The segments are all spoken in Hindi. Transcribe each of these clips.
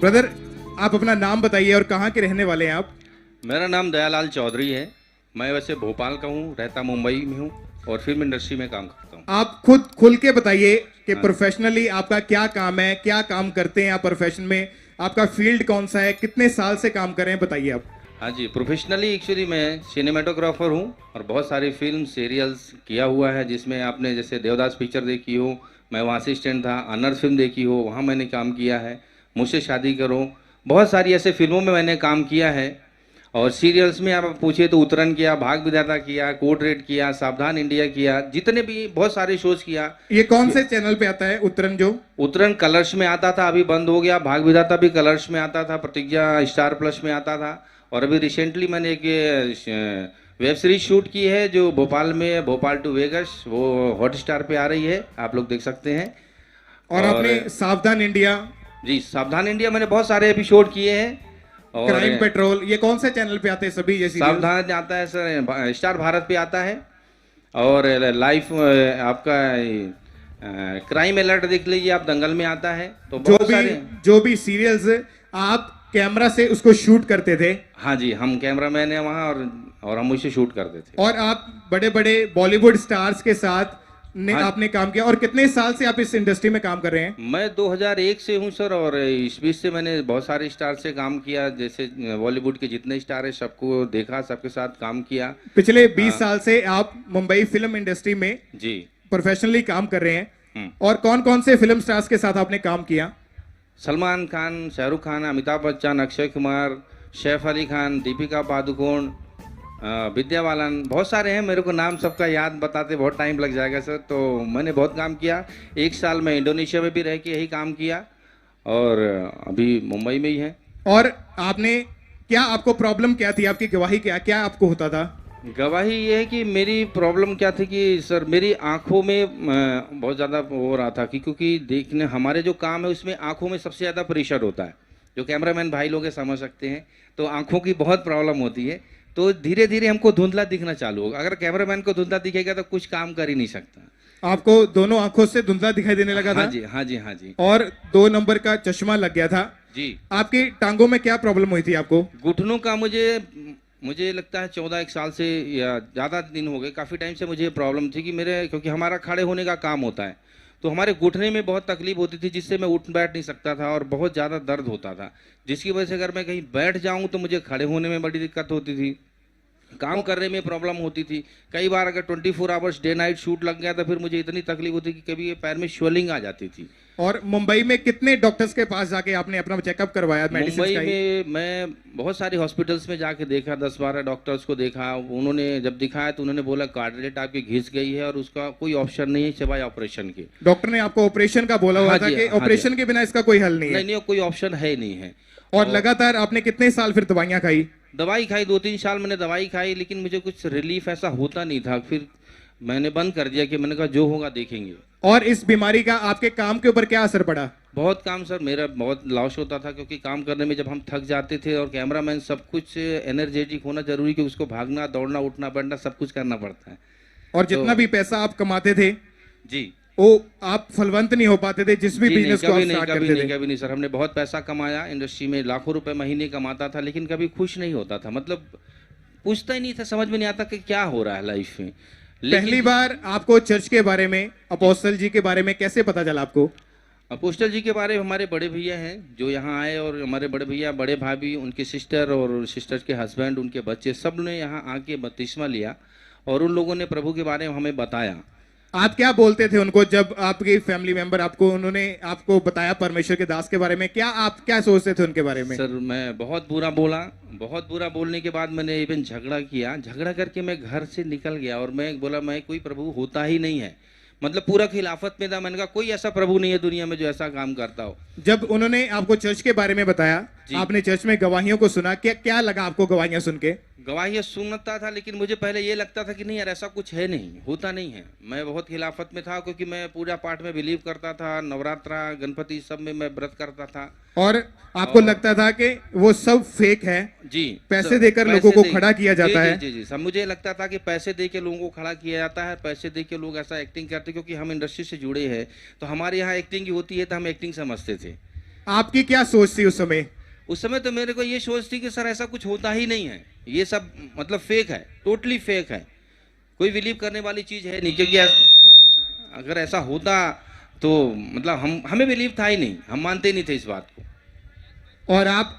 ब्रदर, आप अपना नाम बताइए और कहाँ के रहने वाले हैं आप? मेरा नाम दयालाल चौधरी है। मैं वैसे भोपाल का हूँ, रहता मुंबई में हूँ और फिल्म इंडस्ट्री में काम करता हूँ। आप खुद खुल के बताइए कि हाँ। प्रोफेशनली आपका क्या काम है, क्या काम करते हैं आप प्रोफेशन में, आपका फील्ड कौन सा है, कितने साल से काम कर रहे हैं, बताइए आप। हाँ जी, प्रोफेशनली एक्चुअली मैं सिनेमेटोग्राफर हूँ और बहुत सारी फिल्म सीरियल्स किया हुआ है, जिसमें आपने जैसे देवदास पिक्चर देखी हो, मैं वहाँ असिस्टेंट था। अनर्थ फिल्म देखी हो, वहाँ मैंने काम किया है। मुझसे शादी करो, बहुत सारी ऐसे फिल्मों में मैंने काम किया है। और सीरियल्स में आप पूछिए तो उतरन किया, भाग विधाता किया, कोर्ट रेड किया, सावधान इंडिया किया, जितने भी बहुत सारे शोज किया। ये कौन से चैनल पे आता है उतरन जो? उतरन कलर्स में आता था, अभी बंद हो गया। भाग विधाता भी कलर्स में आता था, प्रतिज्ञा स्टार प्लस में आता था। और अभी रिसेंटली मैंने एक वेब सीरीज शूट की है जो भोपाल में है, भोपाल टू वेगस, वो हॉटस्टार पे आ रही है, आप लोग देख सकते हैं। और और आपने सावधान इंडिया, जी, सावधान इंडिया मैंने बहुत सारे एपिसोड किए हैं। और क्राइम पेट्रोल, ये कौन से चैनल पे आते हैं सभी ये सीरियल? सावधान आता है सर, स्टार भारत पे आता है। और लाइफ आपका क्राइम अलर्ट देख लीजिए आप, दंगल में आता है। तो जो बहुत भी सारे। जो भी सीरियल्स आप कैमरा से उसको शूट करते थे, हाँ जी, हम कैमरामैन हैं वहाँ, और हम उसे शूट करते थे। और आप बड़े बड़े बॉलीवुड स्टार्स के साथ हाँ, आपने काम किया। और कितने साल से आप इस इंडस्ट्री में काम कर रहे हैं? मैं 2001 से हूँ सर, और इस बीच से मैंने बहुत सारे स्टार से काम किया। जैसे बॉलीवुड के जितने स्टार हैं सबको देखा, सबके साथ काम किया। पिछले 20 साल से आप मुंबई फिल्म इंडस्ट्री में जी। प्रोफेशनली काम कर रहे हैं। और कौन कौन से फिल्म स्टार्स के साथ आपने काम किया? सलमान खान, शाहरुख खान, अमिताभ बच्चन, अक्षय कुमार, सैफ अली खान, दीपिका पादुकोण, विद्या बालन, बहुत सारे हैं। मेरे को नाम सबका याद बताते बहुत टाइम लग जाएगा सर। तो मैंने बहुत काम किया। एक साल मैं इंडोनेशिया में भी रह के यही काम किया, और अभी मुंबई में ही है। और आपने क्या, आपको प्रॉब्लम क्या थी, आपकी गवाही क्या क्या आपको होता था? गवाही ये है कि मेरी प्रॉब्लम क्या थी कि सर मेरी आंखों में बहुत ज़्यादा हो रहा था कि, क्योंकि देखने हमारे जो काम है उसमें आंखों में सबसे ज़्यादा प्रेशर होता है। जो कैमरामैन भाई लोग हैं समझ सकते हैं। तो आंखों की बहुत प्रॉब्लम होती है। तो धीरे धीरे हमको धुंधला दिखना चालू होगा। अगर कैमरामैन को धुंधला दिखेगा तो कुछ काम कर ही नहीं सकता। आपको दोनों आंखों से धुंधला दिखाई देने लगा हाँ था? जी, हाँ जी, हाँ जी। और 2 नंबर का चश्मा लग गया था जी। आपकी टांगों में क्या प्रॉब्लम हुई थी आपको? घुटनों का मुझे लगता है 14 साल से या ज़्यादा दिन हो गए, काफ़ी टाइम से मुझे प्रॉब्लम थी कि मेरे, क्योंकि हमारा खड़े होने का काम होता है, तो हमारे घुटने में बहुत तकलीफ होती थी, जिससे मैं उठ बैठ नहीं सकता था और बहुत ज़्यादा दर्द होता था, जिसकी वजह से अगर मैं कहीं बैठ जाऊं तो मुझे खड़े होने में बड़ी दिक्कत होती थी, काम करने में प्रॉब्लम होती थी। कई बार अगर 24 आवर्स डे नाइट शूट लग गया तो फिर मुझे इतनी तकलीफ होती कि कभी ये पैर में स्वेलिंग आ जाती थी। और मुंबई में कितने डॉक्टर्स के पास जाके आपने अपना चेकअप करवाया? मेडिसिन मुंबई का ही? में मैं बहुत सारी हॉस्पिटल्स में जाके देखा, 10-12 डॉक्टर्स को देखा। उन्होंने जब दिखाया तो उन्होंने बोला कार्डिलेट आपकी घिस गई है और उसका कोई ऑप्शन नहीं है सिवाय ऑपरेशन के। डॉक्टर ने आपको ऑपरेशन का बोला हुआ हाँ था जी, कि हाँ ऑपरेशन जी। के बिना इसका कोई हल नहीं है? नहीं नहीं, कोई ऑप्शन है ही नहीं है। और लगातार आपने कितने साल फिर दवाइयां खाई? दवाई खाई, 2-3 साल मैंने दवाई खाई, लेकिन मुझे कुछ रिलीफ ऐसा होता नहीं था। फिर मैंने बंद कर दिया कि मैंने कहा जो होगा देखेंगे। और इस बीमारी का आपके काम के ऊपर क्या असर पड़ा? बहुत काम सर, मेरा बहुत लॉस होता था, क्योंकि काम करने में जब हम थक जाते थे, और कैमरामैन सब कुछ एनर्जेटिक होना जरूरी, कि उसको भागना, दौड़ना, उठना बैठना सब कुछ करना पड़ता है। और जितना भी पैसा आप कमाते थे जी, वो आप फलवंत नहीं हो पाते थे जिस भी बिजनेस को आप स्टार्ट करते थे? कभी नहीं सर। हमने बहुत पैसा कमाया इंडस्ट्री में, लाखों रुपए महीने कमाता था, लेकिन कभी खुश नहीं होता था। मतलब पूछता ही नहीं था, समझ में नहीं आता कि क्या हो रहा है लाइफ में। पहली बार आपको चर्च के बारे में, अपोस्टल जी के बारे में कैसे पता चला आपको? अपोस्टल जी के बारे में हमारे बड़े भैया हैं जो यहाँ आए, और हमारे बड़े भैया, बड़े भाभी, उनके सिस्टर और सिस्टर के हस्बैंड, उनके बच्चे, सब ने यहाँ आके बपतिस्मा लिया, और उन लोगों ने प्रभु के बारे में हमें बताया। आप क्या बोलते थे उनको जब आपके फैमिली मेंबर आपको, उन्होंने आपको बताया परमेश्वर के दास के बारे में? क्या आप क्या सोचते थे उनके बारे में? सर मैं बहुत बुरा बोला। बहुत बुरा बोलने के बाद मैंने इवन झगड़ा किया। झगड़ा करके मैं घर से निकल गया, और मैं बोला मैं कोई प्रभु होता ही नहीं है। मतलब पूरा खिलाफत में था। मैंने कहा कोई ऐसा प्रभु नहीं है दुनिया में जो ऐसा काम करता हो। जब उन्होंने आपको चर्च के बारे में बताया, आपने चर्च में गवाहियों को सुना, क्या क्या लगा आपको गवाहियां सुन के? गवाहियाँ सुनता था, लेकिन मुझे पहले ये लगता था कि नहीं यार, ऐसा कुछ है नहीं, होता नहीं है। मैं बहुत खिलाफत में था, क्योंकि मैं पूजा पाठ में बिलीव करता था, नवरात्रा, गणपति सब में मैं व्रत करता था। और आपको लगता था कि वो सब फेक है? जी, पैसे देकर लोगों को खड़ा किया जाता है? जी जी, सब मुझे लगता था कि पैसे दे के लोगों को खड़ा किया जाता है, पैसे दे के लोग ऐसा एक्टिंग करते, क्योंकि हम इंडस्ट्री से जुड़े हैं, तो हमारे यहाँ एक्टिंग ही होती है, तो हम एक्टिंग समझते थे। आपकी क्या सोच थी उस समय? उस समय तो मेरे को ये सोच थी कि सर ऐसा कुछ होता ही नहीं है, ये सब मतलब फेक है, टोटली फेक है, कोई बिलीव करने वाली चीज है नहीं, क्योंकि अगर ऐसा होता तो मतलब हमें बिलीव था ही नहीं, हम मानते ही नहीं थे इस बात को। और आप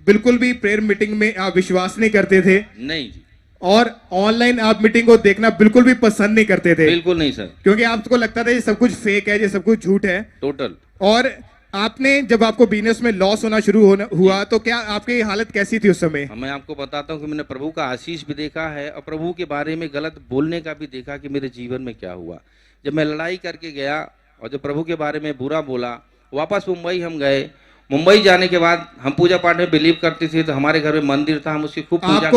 बिल्कुल भी प्रेयर मीटिंग में आप विश्वास नहीं करते थे? नहीं जी, और ऑनलाइन आप मीटिंग को देखना बिल्कुल भी पसंद नहीं करते थे? बिल्कुल नहीं सर, क्योंकि आपको लगता था ये सब कुछ फेक है, ये सब कुछ झूठ है। टोटल। और आपने जब आपको बिजनेस में लॉस होना शुरू हुआ तो क्या आपकी हालत कैसी थी उस समय? मैं आपको बताता हूँ कि मैंने प्रभु का आशीष भी देखा है और प्रभु के बारे में गलत बोलने का भी देखा कि मेरे जीवन में क्या हुआ। जब मैं लड़ाई करके गया और जब प्रभु के बारे में बुरा बोला, वापस मुंबई हम गए। मुंबई जाने के बाद हम पूजा पाठ में बिलीव करते थे, तो हमारे घर में मंदिर था, हम उसकी खूब पूजा।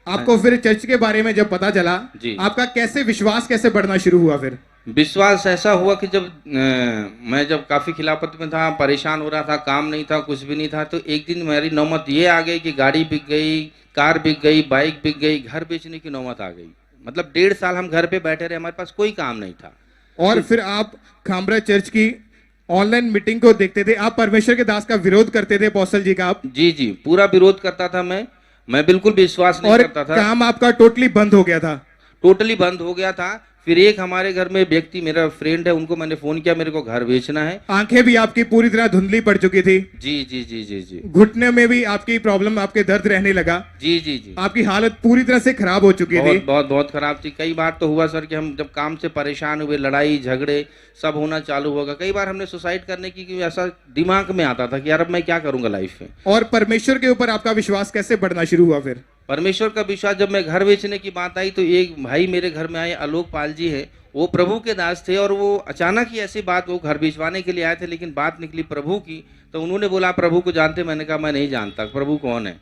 आपको फिर चर्च के बारे में जब पता चला, आपका कैसे विश्वास कैसे बढ़ना शुरू हुआ? फिर विश्वास ऐसा हुआ कि जब मैं जब काफी खिलाफत में था, परेशान हो रहा था, काम नहीं था, कुछ भी नहीं था, तो एक दिन मेरी नौबत ये आ गई कि गाड़ी बिक गई, कार बिक गई, बाइक बिक गई, घर बेचने की नौबत आ गई। मतलब 1.5 साल हम घर पे बैठे रहे, हमारे पास कोई काम नहीं था। और फिर आप खामरा चर्च की ऑनलाइन मीटिंग को देखते थे, आप परमेश्वर के दास का विरोध करते थे, अपोस्टल जी का? आप जी जी, पूरा विरोध करता था मैं बिल्कुल विश्वास नहीं करता था। काम आपका टोटली बंद हो गया था? टोटली बंद हो गया था। फिर एक हमारे घर में व्यक्ति, मेरा फ्रेंड है, उनको मैंने फोन किया, मेरे को घर बेचना है। आंखें भी आपकी पूरी तरह धुंधली पड़ चुकी थी? जी जी जी जी जी। घुटने में भी आपकी प्रॉब्लम, आपके दर्द रहने लगा? जी जी जी। आपकी हालत पूरी तरह से खराब हो चुकी थी? बहुत बहुत खराब थी। कई बार तो हुआ सर कि हम जब काम से परेशान हुए, लड़ाई झगड़े सब होना चालू होगा। कई बार हमने सुसाइड करने की ऐसा दिमाग में आता था कि यार अब मैं क्या करूंगा लाइफ में। और परमेश्वर के ऊपर आपका विश्वास कैसे बढ़ना शुरू हुआ? फिर परमेश्वर का विश्वास, जब मैं घर बेचने की बात आई तो एक भाई मेरे घर में आए, आलोक पाल जी है, वो प्रभु के दास थे, और वो अचानक ही ऐसी बात, वो घर भिजवाने के लिए आए थे, लेकिन बात निकली प्रभु की, तो उन्होंने बोला प्रभु को जानते? मैंने कहा मैं नहीं जानता, प्रभु कौन है?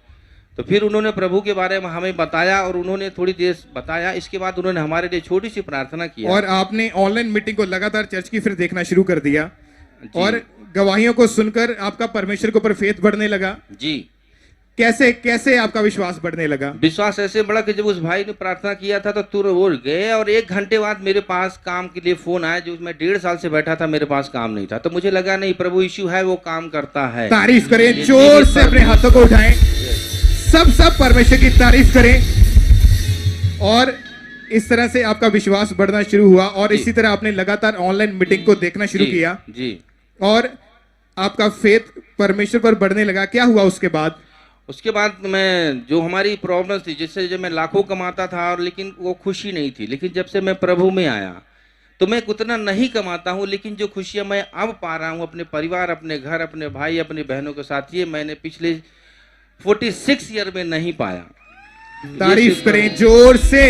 तो फिर उन्होंने प्रभु के बारे में हमें बताया और उन्होंने थोड़ी देर बताया। इसके बाद उन्होंने हमारे लिए छोटी सी प्रार्थना की और आपने ऑनलाइन मीटिंग को लगातार चर्च की फिर देखना शुरू कर दिया, और गवाहियों को सुनकर आपका परमेश्वर के ऊपर फेथ बढ़ने लगा जी। कैसे कैसे आपका विश्वास बढ़ने लगा? विश्वास ऐसे बढ़ा कि जब उस भाई ने प्रार्थना किया था तो तुरंत वो गए, और 1 घंटे बाद मेरे पास काम के लिए फोन आया। जो मैं 1.5 साल से बैठा था, मेरे पास काम नहीं था, तो मुझे लगा नहीं, प्रभु यीशु है, वो काम करता है। तारीफ करें, जोर से अपने हाथों को उठाएं, सब परमेश्वर की तारीफ करें। और इस तरह से आपका विश्वास बढ़ना शुरू हुआ, और इसी तरह आपने लगातार ऑनलाइन मीटिंग को देखना शुरू किया जी, और आपका फेथ परमेश्वर पर बढ़ने लगा। क्या हुआ उसके बाद? उसके बाद मैं, जो हमारी प्रॉब्लम थी, जिससे जब मैं लाखों कमाता था और लेकिन वो खुशी नहीं थी, लेकिन जब से मैं प्रभु में आया तो मैं उतना नहीं कमाता हूँ, लेकिन जो खुशियाँ मैं अब पा रहा हूँ अपने परिवार, अपने घर, अपने भाई, अपनी बहनों के साथ, ये मैंने पिछले 46 ईयर में नहीं पाया। तारीफ करें जोर से।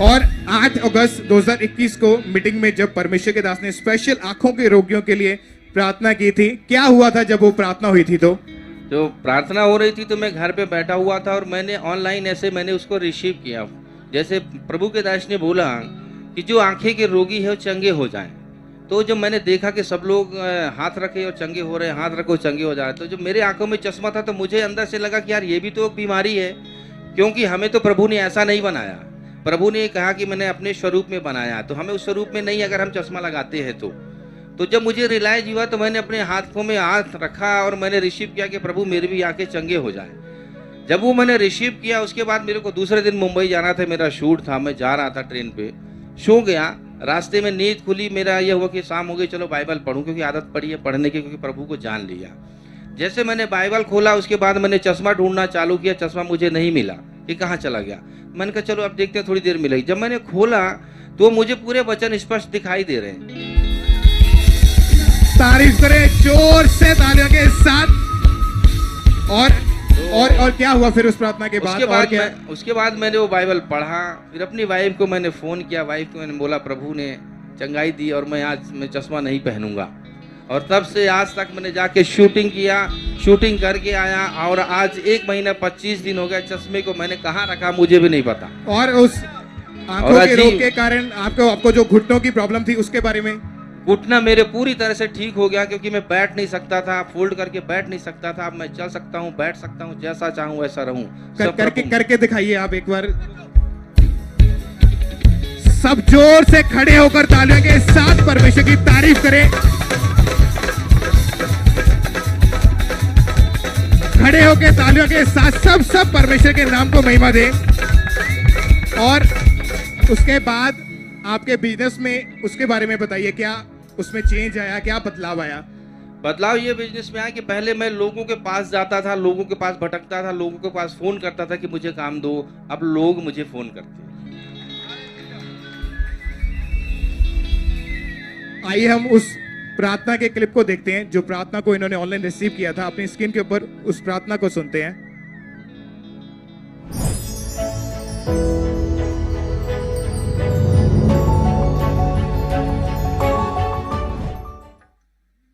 और 8 अगस्त 2021 को मीटिंग में जब परमेश्वर के दास ने स्पेशल आंखों के रोगियों के लिए प्रार्थना की थी, क्या हुआ था जब वो प्रार्थना हुई थी? तो प्रार्थना हो रही थी तो मैं घर पे बैठा हुआ था, और मैंने ऑनलाइन ऐसे मैंने उसको रिसीव किया। जैसे प्रभु के दास ने बोला कि जो आंखें के रोगी है वो चंगे हो जाएं, तो जब मैंने देखा कि सब लोग हाथ रखे और चंगे हो रहे हैं, हाथ रखो चंगे हो जा रहे, तो जब मेरे आंखों में चश्मा था तो मुझे अंदर से लगा कि यार ये भी तो एक बीमारी है, क्योंकि हमें तो प्रभु ने ऐसा नहीं बनाया। प्रभु ने कहा कि मैंने अपने स्वरूप में बनाया, तो हमें उस स्वरूप में नहीं, अगर हम चश्मा लगाते हैं तो जब मुझे रियलाइज हुआ तो मैंने अपने हाथों में हाथ रखा और मैंने रिसीव किया कि प्रभु मेरे भी आंखें चंगे हो जाएं। जब वो मैंने रिसीव किया, उसके बाद मेरे को दूसरे दिन मुंबई जाना था, मेरा शूट था, मैं जा रहा था ट्रेन पे, सो गया। रास्ते में नींद खुली, मेरा यह हुआ कि शाम हो गई, चलो बाइबल पढ़ूं, क्योंकि आदत पड़ी है पढ़ने की, क्योंकि प्रभु को जान लिया। जैसे मैंने बाइबल खोला, उसके बाद मैंने चश्मा ढूंढना चालू किया, चश्मा मुझे नहीं मिला कि कहाँ चला गया। मैंने कहा चलो अब देखते हैं, थोड़ी देर मिलेगी। जब मैंने खोला तो मुझे पूरे वचन स्पष्ट दिखाई दे रहे हैं। तारीफ करें जोर से तालियों के साथ। और क्या हुआ फिर उस प्रार्थना के बाद? उसके बाद मैंने वो बाइबल पढ़ा, फिर अपनी वाइफ को मैंने फोन किया, वाइफ को मैंने बोला प्रभु ने चंगाई दी और मैं आज मैं चश्मा नहीं पहनूंगा। और तब से आज तक मैंने जाके शूटिंग किया, शूटिंग करके आया, और आज 1 महीना 25 दिन हो गया। चश्मे को मैंने कहाँ रखा मुझे भी नहीं पता। और उस आंखों के रोग के कारण आपको जो घुटनों की प्रॉब्लम थी उसके बारे में? घुटना मेरे पूरी तरह से ठीक हो गया, क्योंकि मैं बैठ नहीं सकता था, फोल्ड करके बैठ नहीं सकता था। अब मैं चल सकता हूँ, बैठ सकता हूँ, जैसा चाहूँ वैसा रहूँ। करके दिखाइए आप एक बार। सब जोर से खड़े होकर तालियों के साथ परमेश्वर की तारीफ करें। खड़े होकर तालियों के साथ सब परमेश्वर के नाम को महिमा दें। और उसके बाद आपके बिजनेस में उसके बारे में बताइए, क्या उसमें चेंज आया, क्या बदलाव आया? बदलाव ये बिजनेस में आया कि पहले मैं लोगों के पास जाता था, लोगों के पास भटकता था, लोगों के पास फोन करता था कि मुझे काम दो। अब लोग मुझे फोन करते हैं। आइए हम उस प्रार्थना के क्लिप को देखते हैं, जो प्रार्थना को इन्होंने ऑनलाइन रिसीव किया था। अपनी स्क्रीन के ऊपर उस प्रार्थना को सुनते हैं।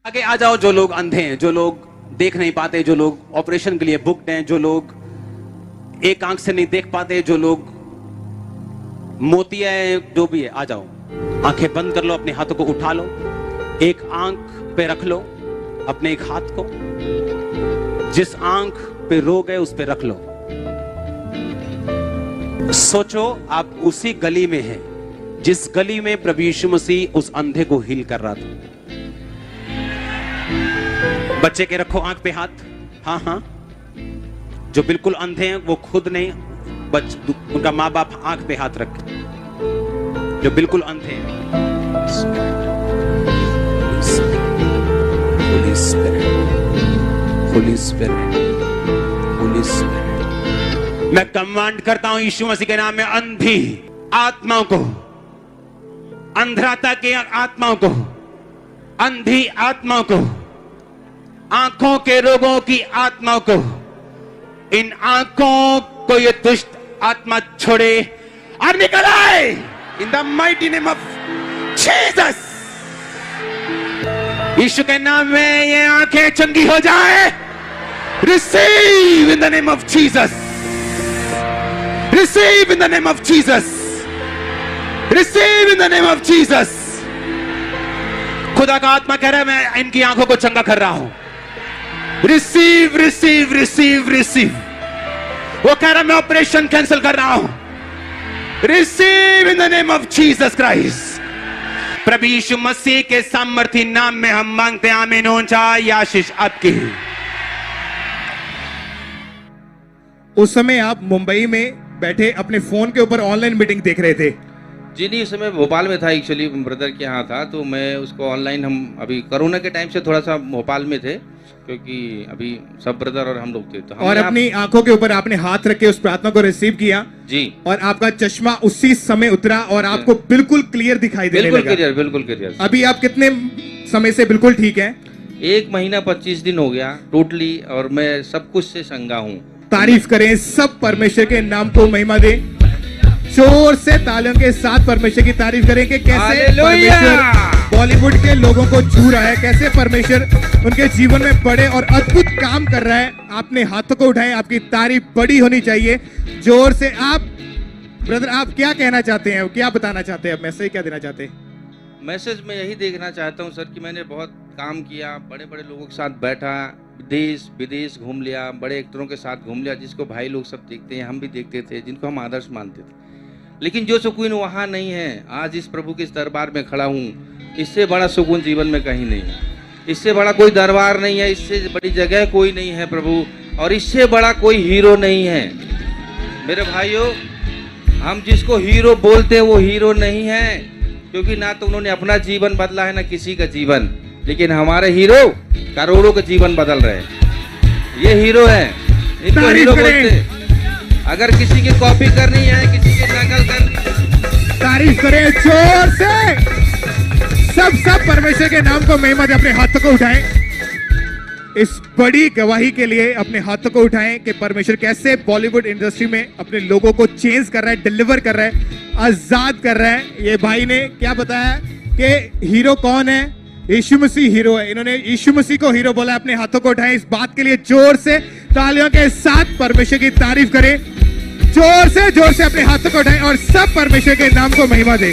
आगे आ जाओ, जो लोग अंधे हैं, जो लोग देख नहीं पाते, जो लोग ऑपरेशन के लिए बुक्ड हैं, जो लोग एक आंख से नहीं देख पाते, जो लोग मोतिया है, जो भी है, आ जाओ। आंखें बंद कर लो, अपने हाथों को उठा लो, एक आंख पे रख लो अपने एक हाथ को, जिस आंख पे रोग है उस पे रख लो। सोचो आप उसी गली में हैं जिस गली में प्रभु यीशु मसीह उस अंधे को हील कर रहा था। बच्चे के रखो आंख पे हाथ। हाँ हाँ, जो बिल्कुल अंधे हैं वो खुद नहीं, उनका माँ बाप आंख पे हाथ रखे, जो बिल्कुल अंधे हैं। Holy Spirit, Holy Spirit, Holy Spirit, मैं कमांड करता हूं यीशु मसीह के नाम में, अंधी आत्माओं को, अंधराता के आत्माओं को, अंधी आत्माओं को, आंखों के रोगों की आत्माओं को, इन आंखों को ये दुष्ट आत्मा छोड़े और निकल आए in the mighty name of Jesus. यीशु के नाम में ये आंखें चंगी हो जाए। Receive in the name of Jesus, receive in the name of Jesus, receive in the name of Jesus. खुदा का आत्मा कह रहा है मैं इनकी आंखों को चंगा कर रहा हूं। Receive receive receive receive. वो कह रहा मैं ऑपरेशन कैंसिल कर रहा हूं। Receive in the name of Jesus Christ. प्रभु यीशु मसीह के सामर्थी नाम में हम मांगते हैं, आमीन। ऊंचा आशीष आपकी। उस समय आप मुंबई में बैठे अपने फोन के ऊपर ऑनलाइन मीटिंग देख रहे थे। जी नहीं, उस समय भोपाल में था, एक्चुअली ब्रदर के यहाँ था, तो मैं उसको ऑनलाइन, हम अभी कोरोना के टाइम से थोड़ा सा भोपाल में थे, क्योंकि अभी सब ब्रदर और हम लोग थे, तो और अपनी आंखों के ऊपर आपने हाथ रख के उस प्रार्थना को रिसीव किया जी, और आपका चश्मा उसी समय उतरा और आपको बिल्कुल क्लियर दिखाई देने लगा। बिल्कुल क्लियर। अभी आप कितने समय से बिल्कुल ठीक हैं? 1 महीना 25 दिन हो गया टोटली, और मैं सब कुछ से संगा हूँ। तारीफ करें, सब परमेश्वर के नाम को महिमा दे। जोर से तालियों के साथ परमेश्वर की तारीफ करें कि कैसे परमेश्वर बॉलीवुड के लोगों को छू रहा है, कैसे परमेश्वर उनके जीवन में बड़े और अद्भुत काम कर रहा है। आपने हाथों को उठाए, आपकी तारीफ बड़ी होनी चाहिए। जोर से आप ब्रदर, आप क्या कहना चाहते हैं, क्या बताना चाहते हैं, मैसेज क्या देना चाहते हैं? मैसेज में यही देखना चाहता हूँ सर कि मैंने बहुत काम किया, बड़े बड़े लोगों के साथ बैठा, देश विदेश घूम लिया, बड़े एक्टरों के साथ घूम लिया, जिसको भाई लोग सब देखते हैं, हम भी देखते थे, जिनको हम आदर्श मानते थे, लेकिन जो सुकून वहाँ नहीं है। आज इस प्रभु के इस दरबार में खड़ा हूँ, इससे बड़ा सुकून जीवन में कहीं नहीं है, इससे बड़ा कोई दरबार नहीं है, इससे बड़ी जगह कोई नहीं है प्रभु, और इससे बड़ा कोई हीरो नहीं है। मेरे भाइयों, हम जिसको हीरो बोलते हैं वो हीरो नहीं है, क्योंकि ना तो उन्होंने अपना जीवन बदला है ना किसी का जीवन, लेकिन हमारे हीरो करोड़ों का जीवन बदल रहे हैं। ये हीरो है, इनको हीरो बोलते हैं। अगर किसी की कॉपी करनी है, किसी की नकल करनी, तारीफ करें जोर से। सब परमेश्वर के नाम को महिमा दे। अपने हाथों को उठाएं, इस बड़ी गवाही के लिए अपने हाथों को उठाएं कि परमेश्वर कैसे बॉलीवुड इंडस्ट्री में अपने लोगों को चेंज कर रहा है, डिलीवर कर रहा है, आजाद कर रहा है। ये भाई ने क्या बताया कि हीरो कौन है? यीशु मसीह हीरो है। इन्होंने यीशु मसीह को हीरो बोला। अपने हाथों को उठाएं, इस बात के लिए जोर से तालियों के साथ परमेश्वर की तारीफ करें। जोर से अपने हाथों को उठाएं और सब परमेश्वर के नाम को महिमा दें।